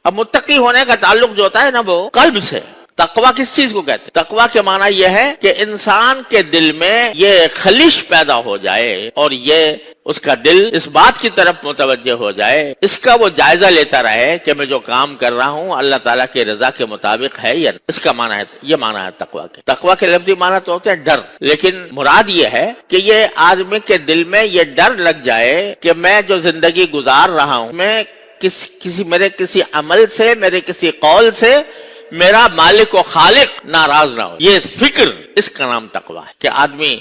اب متقی ہونے کا تعلق جو ہوتا ہے نا وہ قلب سے. تقویٰ کس چیز کو کہتے ہیں؟ تقویٰ کے معنی یہ ہے کہ انسان کے دل میں یہ خلش پیدا ہو جائے اور یہ اس کا دل اس بات کی طرف متوجہ ہو جائے، اس کا وہ جائزہ لیتا رہے کہ میں جو کام کر رہا ہوں اللہ تعالیٰ کی رضا کے مطابق ہے یا اس کا معنی ہے. یہ معنی ہے تقویٰ کے. تقویٰ کے لفظی معنی تو ہوتے ہیں ڈر، لیکن مراد یہ ہے کہ یہ آدمی کے دل میں یہ ڈر لگ جائے کہ میں جو زندگی گزار رہا ہوں میں میرے کسی عمل سے، میرے کسی قول سے میرا مالک و خالق ناراض نہ ہو. یہ فکر، اس کا نام تقویٰ ہے کہ آدمی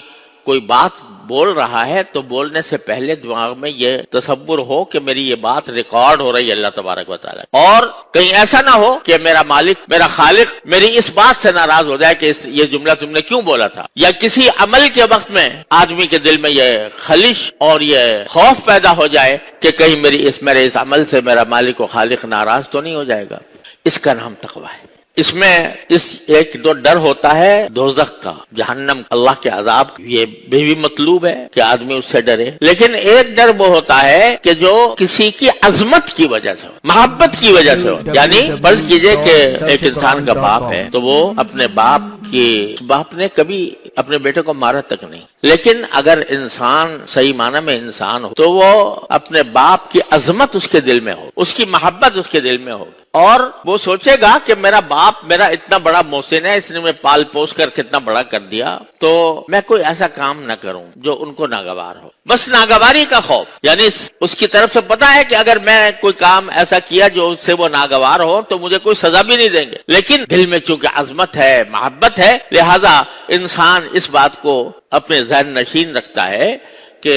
کوئی بات بول رہا ہے تو بولنے سے پہلے دماغ میں یہ تصور ہو کہ میری یہ بات ریکارڈ ہو رہی ہے اللہ تبارک و تعالیٰ، اور کہیں ایسا نہ ہو کہ میرا مالک، میرا خالق میری اس بات سے ناراض ہو جائے کہ یہ جملہ تم نے کیوں بولا تھا. یا کسی عمل کے وقت میں آدمی کے دل میں یہ خلش اور یہ خوف پیدا ہو جائے کہ کہیں میرے اس عمل سے میرا مالک و خالق ناراض تو نہیں ہو جائے گا. اس کا نام تقویٰ ہے. اس میں ایک دو ڈر ہوتا ہے دوزخ کا، جہنم، اللہ کے عذاب، یہ بھی مطلوب ہے کہ آدمی اس سے ڈرے. لیکن ایک ڈر وہ ہوتا ہے کہ جو کسی کی عظمت کی وجہ سے ہو، محبت کی وجہ سے ہو. یعنی فرض کیجئے کہ ایک انسان کا باپ ہے تو وہ اپنے باپ نے کبھی اپنے بیٹے کو مارا تک نہیں، لیکن اگر انسان صحیح معنی میں انسان ہو تو وہ اپنے باپ کی عظمت اس کے دل میں ہو، اس کی محبت اس کے دل میں ہوگی، اور وہ سوچے گا کہ میرا باپ میرا اتنا بڑا محسن ہے، اس نے مجھے پال پوس کر کتنا بڑا کر دیا، تو میں کوئی ایسا کام نہ کروں جو ان کو ناگوار ہو. بس ناگواری کا خوف، یعنی اس کی طرف سے پتا ہے کہ اگر میں کوئی کام ایسا کیا جو اس سے وہ ناگوار ہو تو مجھے کوئی سزا بھی نہیں دیں گے، لیکن دل میں چونکہ عظمت ہے، محبت ہے، لہذا انسان اس بات کو اپنے ذہن نشین رکھتا ہے کہ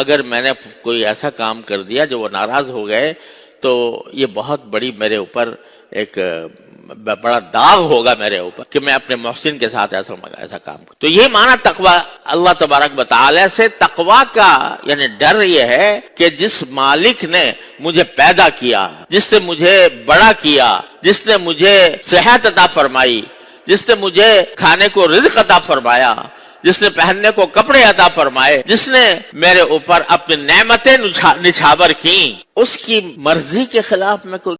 اگر میں نے کوئی ایسا کام کر دیا جو وہ ناراض ہو گئے تو یہ بہت بڑی میرے اوپر ایک بڑا داغ ہوگا میرے اوپر کہ میں اپنے محسن کے ساتھ ایسا کام کروں. تو یہ معنی تقویٰ اللہ تبارک و تعالی سے تقویٰ کا یعنی ڈر یہ ہے کہ جس مالک نے مجھے پیدا کیا، جس نے مجھے بڑا کیا، جس نے مجھے صحت عطا فرمائی، جس نے مجھے کھانے کو رزق عطا فرمایا، جس نے پہننے کو کپڑے عطا فرمائے، جس نے میرے اوپر اپنی نعمتیں نچھاور کی، اس کی مرضی کے خلاف میں کوئی